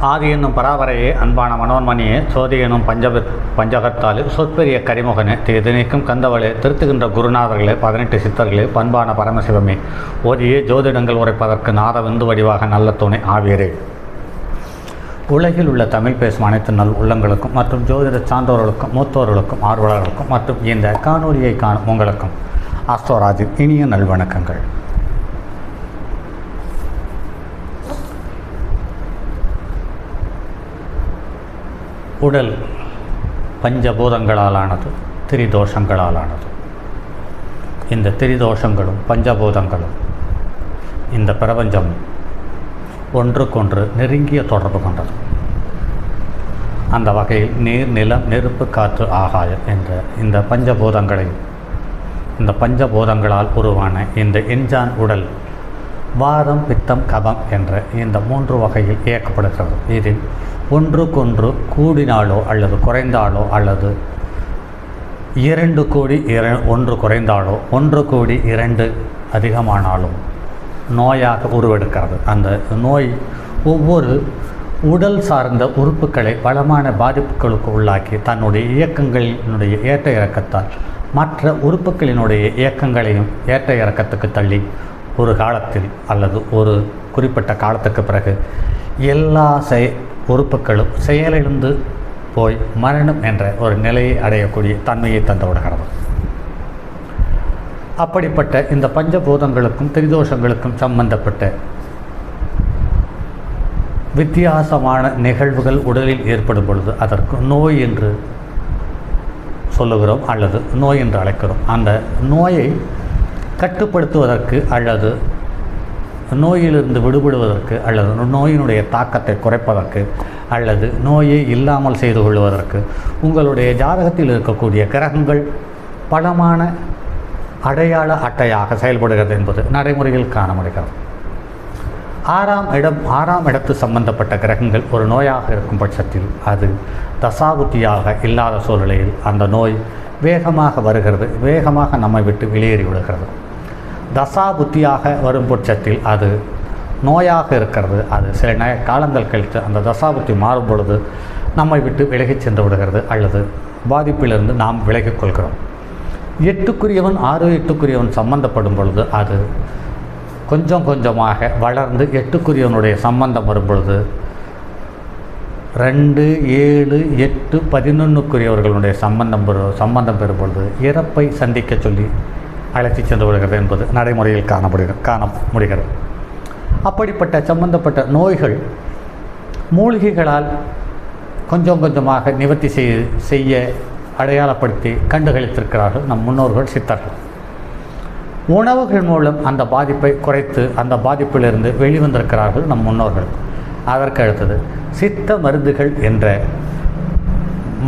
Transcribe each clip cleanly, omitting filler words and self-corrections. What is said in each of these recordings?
ஆதி என்னும் பராவரையே அன்பான மனோன்மணியே சோதி எனும் பஞ்சகத்தால் சொற்பெரிய கரிமுகனே தினைக்கும் கந்தவளே திருத்துகின்ற குருநாதர்களே 18 சித்தர்களே பண்பான பரமசிவமே ஓதியே ஜோதிடங்கள் உரைப்பதற்கு நாத விந்து வடிவாக நல்ல துணை ஆவியரே. உலகில் உள்ள தமிழ் பேசும் அனைத்து நல் உள்ளங்களுக்கும் மற்றும் ஜோதிட சான்றோர்களுக்கும் மூத்தோர்களுக்கும் ஆர்வலர்களுக்கும் மற்றும் இந்த காணொலியை காணும் உங்களுக்கும் ஆஸ்ட்ரோராஜின் இனிய நல்வணக்கங்கள். உடல் பஞ்சபூதங்களாலானது, திரிதோஷங்களாலானது. இந்த திரிதோஷங்களும் பஞ்சபூதங்களும் இந்த பிரபஞ்சம் ஒன்றுக்கொன்று நெருங்கிய தொடர்பு கொண்டது. அந்த வகையில் நீர், நிலம், நெருப்பு, காற்று, ஆகாயம் என்ற இந்த பஞ்சபூதங்களையும் இந்த பஞ்சபூதங்களால் உருவான இந்த எஞ்சான் உடல் வாதம், பித்தம், கபம் என்ற இந்த 3 வகையில் இயக்கப்படுகிறது. இதில் ஒன்றுக்கொன்று கூடினாலோ அல்லது குறைந்தாலோ அல்லது 2 கூடி 1 குறைந்தாலோ 1 கூடி 2 அதிகமானாலும் நோயாக உருவெடுக்கிறது. அந்த நோய் ஒவ்வொரு உடல் சார்ந்த உறுப்புகளை பலமான பாதிப்புகளுக்கு உள்ளாக்கி தன்னுடைய இயக்கங்களினுடைய ஏற்ற இறக்கத்தால் மற்ற உறுப்புகளினுடைய இயக்கங்களையும் ஏற்ற இறக்கத்துக்கு தள்ளி ஒரு காலத்தில் அல்லது ஒரு குறிப்பிட்ட காலத்துக்கு பிறகு எல்லா உறுப்புகளும் செயலிழந்து போய் மரணம் என்ற ஒரு நிலையை அடையக்கூடிய தன்மையை தந்து விடுகிறது. அப்படிப்பட்ட இந்த பஞ்சபூதங்களுக்கும் திரிதோஷங்களுக்கும் சம்பந்தப்பட்ட வித்தியாசமான நிகழ்வுகள் உடலில் ஏற்படும் பொழுது அதற்கு நோய் என்று சொல்லுகிறோம் அல்லது நோய் என்று அழைக்கிறோம். அந்த நோயை கட்டுப்படுத்துவதற்கு அல்லது நோயிலிருந்து விடுபடுவதற்கு அல்லது நோயினுடைய தாக்கத்தை குறைப்பதற்கு அல்லது நோயை இல்லாமல் செய்து கொள்வதற்கு உங்களுடைய ஜாதகத்தில் இருக்கக்கூடிய கிரகங்கள் பலமான அடையாள அட்டையாக செயல்படுகிறது என்பது நடைமுறையில் காண முடிகிறது. 6ஆம் இடத்து சம்பந்தப்பட்ட கிரகங்கள் ஒரு நோயாக இருக்கும் பட்சத்தில் அது தசாபுத்தியாக இல்லாத சூழ்நிலையில் அந்த நோய் வேகமாக வருகிறது, வேகமாக நம்மை விட்டு வெளியேறி விடுகிறது. தசாபுத்தியாக வரும் பட்சத்தில் அது நோயாக இருக்கிறது. அது சில காலங்கள் கழித்து அந்த தசாபுத்தி மாறும் பொழுது நம்மை விட்டு விலகிச் சென்று விடுகிறது அல்லது பாதிப்பிலிருந்து நாம் விலகிக் கொள்கிறோம். 8க்குரியவன் 6, 8க்குரியவன் சம்பந்தப்படும் பொழுது அது கொஞ்சம் கொஞ்சமாக வளர்ந்து 8க்குரியவனுடைய சம்பந்தம் வரும் பொழுது 2, 7, 8, 11க்குரியவர்களுடைய சம்பந்தம் பெறும் பொழுது இறப்பை சந்திக்க சொல்லி அழைத்து சென்று விடுகிறது என்பது நடைமுறையில் காண முடிகிறது. அப்படிப்பட்ட சம்பந்தப்பட்ட நோய்கள் மூலிகைகளால் கொஞ்சம் கொஞ்சமாக நிவர்த்தி செய்ய அடையாளப்படுத்தி கண்டுகளித்திருக்கிறார்கள் நம் முன்னோர்கள் சித்தர்கள். உணவுகள் மூலம் அந்த பாதிப்பை குறைத்து அந்த பாதிப்பிலிருந்து வெளிவந்திருக்கிறார்கள் நம் முன்னோர்கள். அதற்கு அடுத்தது சித்த மருந்துகள் என்ற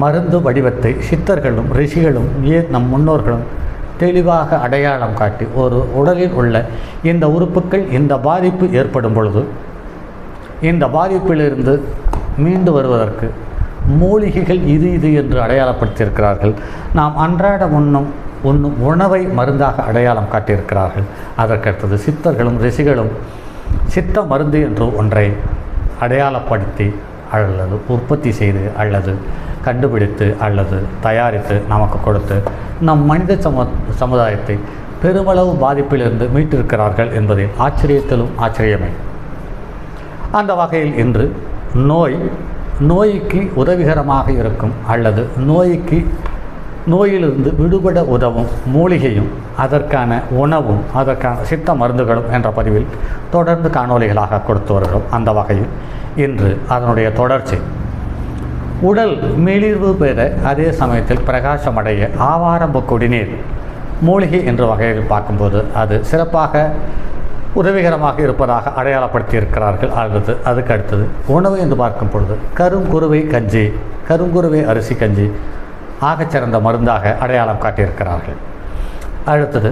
மருந்து வடிவத்தை சித்தர்களும் ரிஷிகளும் நம் முன்னோர்களும் தெளிவாக அடையாளம் காட்டி ஒரு உடலில் உள்ள இந்த உறுப்புகள் இந்த பாதிப்பு ஏற்படும் பொழுது இந்த பாதிப்பிலிருந்து மீண்டு வருவதற்கு மூலிகைகள் இது என்று அடையாளப்படுத்தியிருக்கிறார்கள். நாம் அன்றாட உண்ணும் உணவை மருந்தாக அடையாளம் காட்டியிருக்கிறார்கள். அதற்கடுத்தது சித்தர்களும் ரிஷிகளும் சித்த மருந்து என்று ஒன்றை அடையாளப்படுத்தி அல்லது உற்பத்தி செய்து அல்லது கண்டுபிடித்து அல்லது தயாரித்து நமக்கு கொடுத்து நம் மனித சமுதாயத்தை பெருமளவு பாதிப்பிலிருந்து மீட்டிருக்கிறார்கள் என்பதில் ஆச்சரியத்திலும் ஆச்சரியமே. அந்த வகையில் இன்று நோய்க்கு உதவிகரமாக இருக்கும் அல்லது நோயிலிருந்து விடுபட உதவும் மூலிகையும் அதற்கான உணவும் அதற்கான சித்த மருந்துகளும் என்ற பதிவில் தொடர்ந்து காணொலிகளாக கொடுத்து வருகிறோம். அந்த வகையில் இன்று அதனுடைய தொடர்ச்சி உடல் மெலிர்வு பெற அதே சமயத்தில் பிரகாசமடைய ஆவாரம்பு குடிநீர் மூலிகை என்ற வகையில் பார்க்கும்போது அது சிறப்பாக உதவிகரமாக இருப்பதாக அடையாளப்படுத்தி இருக்கிறார்கள். அதுக்கு அடுத்தது உணவு என்று பார்க்கும் பொழுது கருங்குருவை அரிசி கஞ்சி ஆகச்சிறந்த மருந்தாக அடையாளம் காட்டியிருக்கிறார்கள். அடுத்தது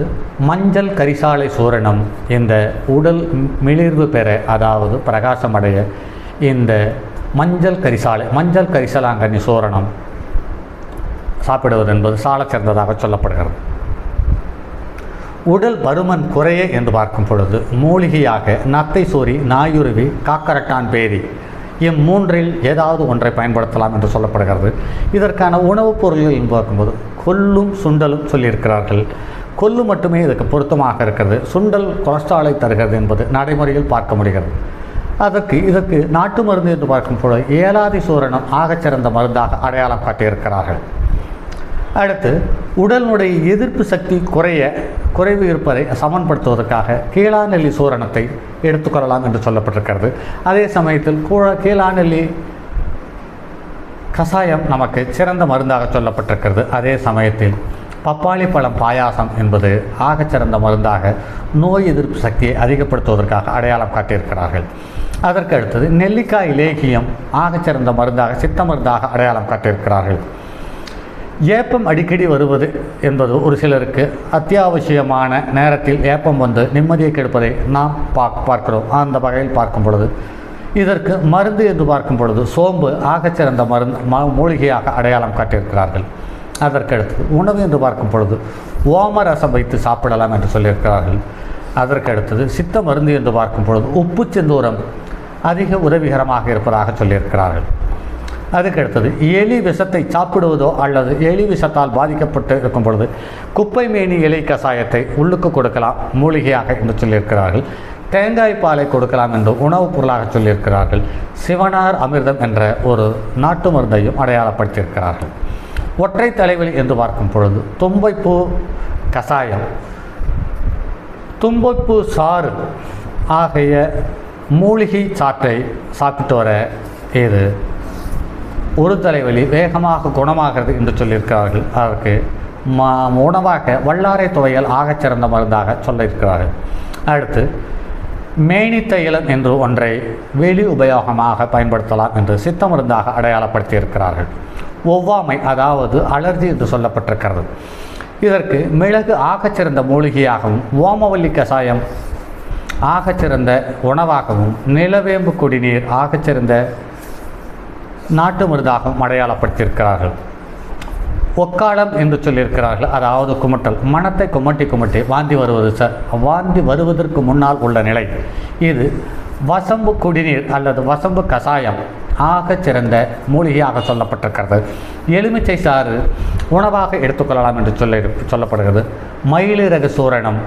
மஞ்சள் கரிசாலை சூரணம் இந்த உடல் மிளிர்வு பெற அதாவது பிரகாசமடைய இந்த மஞ்சள் கரிசலாங்கண்ணி சூரணம் சாப்பிடுவது என்பது சால சிறந்ததாக சொல்லப்படுகிறது. உடல் பருமன் குறைய என்று பார்க்கும் பொழுது மூலிகையாக நத்தை சூரி, நாயுருவி, காக்கரட்டான் பேரி இம்மூன்றில் ஏதாவது ஒன்றை பயன்படுத்தலாம் என்று சொல்லப்படுகிறது. இதற்கான உணவுப் பொருள்கள் பார்க்கும்போது கொல்லும் சுண்டலும் சொல்லியிருக்கிறார்கள். கொல்லு மட்டுமே இதுக்கு பொருத்தமாக இருக்கிறது. சுண்டல் கொலஸ்ட்ராலை தருகிறது என்பது நடைமுறையில் பார்க்க முடிகிறது. இதற்கு நாட்டு மருந்து என்று பார்க்கும் பொழுது ஏலாதி சூரணம் ஆகச்சிறந்த மருந்தாக அடையாளம் காட்டியிருக்கிறார்கள். அடுத்து உடலுடைய எதிர்ப்பு சக்தி குறைவு இருப்பதை சமன்படுத்துவதற்காக கீழாநெல்லி சூரணத்தை எடுத்துக்கொள்ளலாம் என்று சொல்லப்பட்டிருக்கிறது. அதே சமயத்தில் கீழாநெல்லி கஷாயம் நமக்கு சிறந்த மருந்தாக சொல்லப்பட்டிருக்கிறது. அதே சமயத்தில் பப்பாளி பழம் பாயாசம் என்பது ஆகச்சிறந்த மருந்தாக நோய் எதிர்ப்பு சக்தியை அதிகப்படுத்துவதற்காக அடையாளம் காட்டியிருக்கிறார்கள். அதற்கு அடுத்தது நெல்லிக்காய் லேகியம் ஆகச்சிறந்த மருந்தாக சித்த மருந்தாக அடையாளம் காட்டியிருக்கிறார்கள். ஏப்பம் அடிக்கடி வருவது என்பது ஒரு சிலருக்கு அத்தியாவசியமான நேரத்தில் ஏப்பம் வந்து நிம்மதியை கெடுப்பதை நாம் பார்க்கிறோம். அந்த வகையில் பார்க்கும் பொழுது இதற்கு மருந்து என்று பார்க்கும் பொழுது சோம்பு ஆகச்சிறந்த மூலிகையாக அடையாளம் காட்டியிருக்கிறார்கள். அதற்கடுத்து உணவு என்று பார்க்கும் பொழுது ஓமரசம் வைத்து சாப்பிடலாம் என்று சொல்லியிருக்கிறார்கள். அதற்கு அடுத்தது சித்த மருந்து என்று பார்க்கும் பொழுது உப்பு செந்தூரம் அதிக உதவிகரமாக இருப்பதாக சொல்லியிருக்கிறார்கள். அதுக்கடுத்தது எலி விஷத்தை சாப்பிடுவதோ அல்லது எலி விஷத்தால் பாதிக்கப்பட்டு இருக்கும் பொழுது குப்பை மேனி இலை கஷாயத்தை உள்ளுக்கு கொடுக்கலாம் மூலிகையாக என்று சொல்லியிருக்கிறார்கள். தேங்காய் பாலை கொடுக்கலாம் என்று உணவுப் பொருளாக சொல்லியிருக்கிறார்கள். சிவனார் அமிர்தம் என்ற ஒரு நாட்டு மருந்தையும் அடையாளப்படுத்தியிருக்கிறார்கள். ஒற்றை தலைவலி என்று பார்க்கும் பொழுது தும்பைப்பூ கஷாயம், தும்பைப்பூ சாறு ஆகிய மூலிகை சாற்றை சாப்பிட்டு வர இது ஒரு தலைவலி வேகமாக குணமாகிறது என்று சொல்லியிருக்கிறார்கள். அதற்கு உணவாக வல்லாரை துவையல் ஆகச்சிறந்த மருந்தாக சொல்லியிருக்கிறார்கள். அடுத்து மேனி தைலம் என்று ஒன்றை வெளி உபயோகமாக பயன்படுத்தலாம் என்று சித்த மருந்தாக அடையாளப்படுத்தியிருக்கிறார்கள். ஒவ்வாமை அதாவது அலர்ஜி என்று சொல்லப்பட்டிருக்கிறது. இதற்கு மிளகு ஆகச்சிறந்த மூலிகையாகவும் ஓமவல்லி கஷாயம் ஆகச்சிறந்த உணவாகவும் நிலவேம்பு குடிநீர் ஆகச்சிறந்த நாட்டு மருந்தாகவும் அடையாளப்படுத்தியிருக்கிறார்கள். ஒக்காலம் என்று சொல்லியிருக்கிறார்கள். அதாவது குமட்டல், மனத்தை குமட்டி வாந்தி வருவதற்கு முன்னால் உள்ள நிலை. இது வசம்பு குடிநீர் அல்லது வசம்பு கஷாயம் ஆகச்சிறந்த மூலிகையாக சொல்லப்பட்டிருக்கிறது. எலுமிச்சை சாறு உணவாக எடுத்துக்கொள்ளலாம் என்று சொல்லப்படுகிறது. மயிலிறகு சூரணம்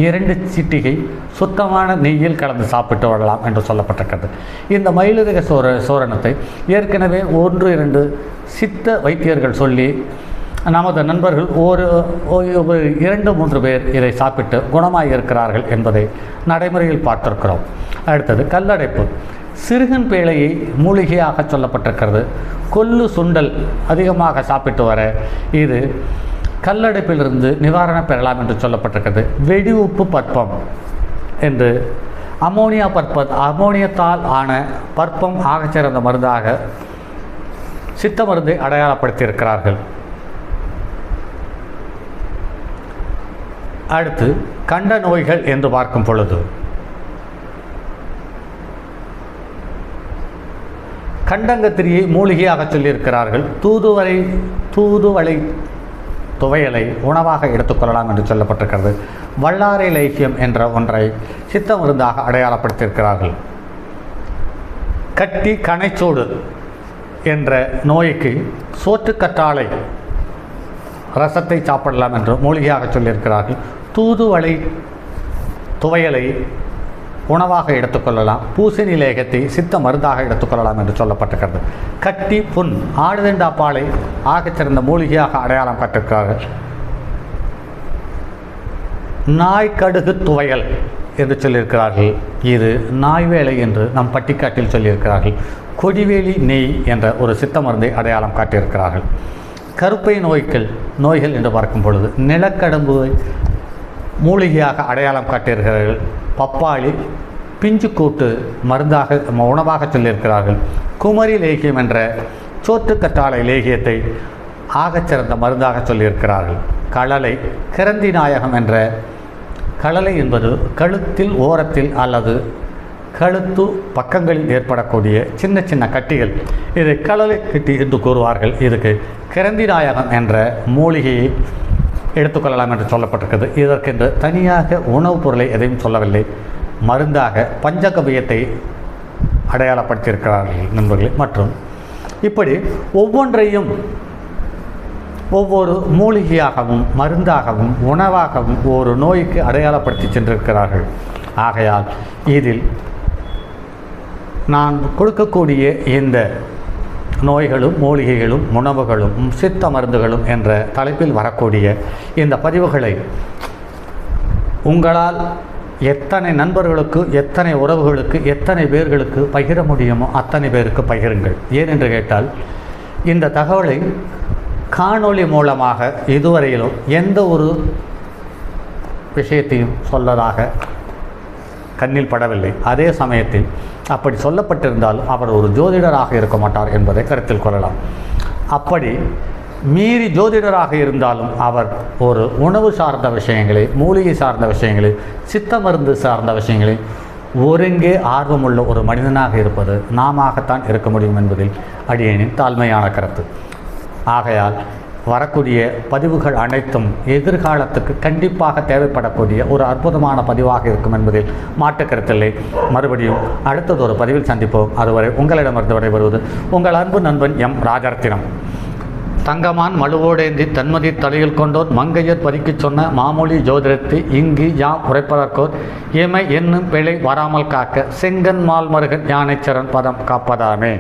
2 சிட்டிகை சுத்தமான நெய்யில் கலந்து சாப்பிட்டு வரலாம் என்று சொல்லப்பட்டிருக்கிறது. இந்த மயிலிறகு சூரணத்தை ஏற்கனவே 1-2 சித்த வைத்தியர்கள் சொல்லி நமது நண்பர்கள் ஒரு 2-3 பேர் இதை சாப்பிட்டு குணமாக இருக்கிறார்கள் என்பதை நடைமுறையில் பார்த்திருக்கிறோம். அடுத்தது கல்லடைப்பு, சிறுகன் பேழையை மூலிகையாக சொல்லப்பட்டிருக்கிறது. கொல்லு சுண்டல் அதிகமாக சாப்பிட்டு வர இது கல்லடைப்பிலிருந்து நிவாரணம் பெறலாம் என்று சொல்லப்பட்டிருக்கிறது. வெடி உப்பு பற்பம் என்று அமோனியத்தால் ஆன பற்பம் ஆகச்சிறந்த மருந்தாக சித்த மருந்தை அடையாளப்படுத்தியிருக்கிறார்கள். அடுத்து கண்ட நோய்கள் என்று பார்க்கும் பொழுது கண்டங்கத்திரியை மூலிகையாக சொல்லியிருக்கிறார்கள். தூதுவளை துவையலை உணவாக எடுத்துக்கொள்ளலாம் என்று சொல்லப்பட்டிருக்கிறது. வல்லாரை லைக்கியம் என்ற ஒன்றை சித்த மருந்தாக அடையாளப்படுத்தியிருக்கிறார்கள். கட்டி கணைச்சூடு என்ற நோய்க்கு சோற்றுக்கற்றாழை ரசத்தை சாப்பிடலாம் என்று மூலிகையாக சொல்லியிருக்கிறார்கள். தூதுவளை துவையலை உணவாக எடுத்துக்கொள்ளலாம். பூசணி லேகத்தை சித்த மருந்தாக எடுத்துக்கொள்ளலாம் என்று சொல்லப்பட்டிருக்கிறது. கட்டி புண் ஆடுதண்டாப்பாலை ஆகச்சிறந்த மூலிகையாக அடையாளம் காட்டிருக்கிறார்கள். நாய்க்கடுகு துவையல் என்று சொல்லியிருக்கிறார்கள். இது நாய்வேலை என்று நம் பட்டிக்காட்டில் சொல்லியிருக்கிறார்கள். கொடிவேலி நெய் என்ற ஒரு சித்த மருந்தை அடையாளம் காட்டியிருக்கிறார்கள். கருப்பை நோய்கள் என்று பார்க்கும் பொழுது நிலக்கடம்பு மூலிகையாக அடையாளம் காட்டியிருக்கிறார்கள். பப்பாளி பிஞ்சு கூட்டு மருந்தாக உணவாக சொல்லியிருக்கிறார்கள். குமரி லேகியம் என்ற சோற்றுக்கற்றாழை லேகியத்தை ஆகச்சிறந்த மருந்தாக சொல்லியிருக்கிறார்கள். களலை கிரந்தி நாயகம் என்ற களலை என்பது கழுத்தில் ஓரத்தில் அல்லது கழுத்து பக்கங்களில் ஏற்படக்கூடிய சின்ன சின்ன கட்டிகள், இதை களலை கட்டி என்று கூறுவார்கள். இதுக்கு கிரந்தி நாயகம் என்ற மூலிகையை எடுத்துக்கொள்ளலாம் என்று சொல்லப்பட்டிருக்கிறது. இதற்கென்று தனியாக உணவுப் பொருளை எதையும் சொல்லவில்லை. மருந்தாக பஞ்சகவியத்தை அடையாளப்படுத்தியிருக்கிறார்கள் நண்பர்களே. மற்றும் இப்படி ஒவ்வொன்றையும் ஒவ்வொரு மூலிகையாகவும் மருந்தாகவும் உணவாகவும் ஒரு நோய்க்கு அடையாளப்படுத்தி சென்றிருக்கிறார்கள். ஆகையால் இதில் நான் கொடுக்கக்கூடிய இந்த நோய்களும் மூலிகைகளும் உணவுகளும் சித்த மருந்துகளும் என்ற தலைப்பில் வரக்கூடிய இந்த பதிவுகளை உங்களால் எத்தனை நண்பர்களுக்கு, எத்தனை உறவுகளுக்கு, எத்தனை பேர்களுக்கு பகிர முடியுமோ அத்தனை பேருக்கு பகிருங்கள். ஏனென்று கேட்டால், இந்த தகவலை காணொளி மூலமாக இதுவரையிலும் எந்த ஒரு விஷயத்தையும் சொல்லதாக கண்ணில் படவில்லை. அதே சமயத்தில் அப்படி சொல்லப்பட்டிருந்தால் அவர் ஒரு ஜோதிடராக இருக்க மாட்டார் என்பதை கருத்தில் கொள்ளலாம். அப்படி மீறி ஜோதிடராக இருந்தாலும் அவர் ஒரு உணவு சார்ந்த விஷயங்களை, மூலிகை சார்ந்த விஷயங்களை, சித்த மருந்து சார்ந்த விஷயங்களை ஒருங்கே ஆர்வமுள்ள ஒரு மனிதனாக இருப்பது நாமத்தான் இருக்க முடியும் என்பதில் அடியேனின் தாழ்மையான கருத்து. ஆகையால் வரக்கூடிய பதிவுகள் அனைத்தும் எதிர்காலத்துக்கு கண்டிப்பாக தேவைப்படக்கூடிய ஒரு அற்புதமான பதிவாக இருக்கும் என்பதில் மாற்று கருத்தில்லை. மறுபடியும் அடுத்தது ஒரு பதிவில் சந்திப்போம். அதுவரை உங்களிடமிருந்து விடைபெறுவது உங்கள் அன்பு நண்பன் எம் ராஜரத்தினம். தங்கமான் மழுவோடேந்தி தன்மதி தலையில் கொண்டோர் மங்கையர் பறிக்கச் சொன்ன மாமொழி ஜோதிடத்தை இங்கு யாம் உரைப்பதற்கோர் இமை என்னும் பிழை வராமல் காக்க செங்கன் மால் மருகன் யானைச்சரன் பதம் காப்பதாமே.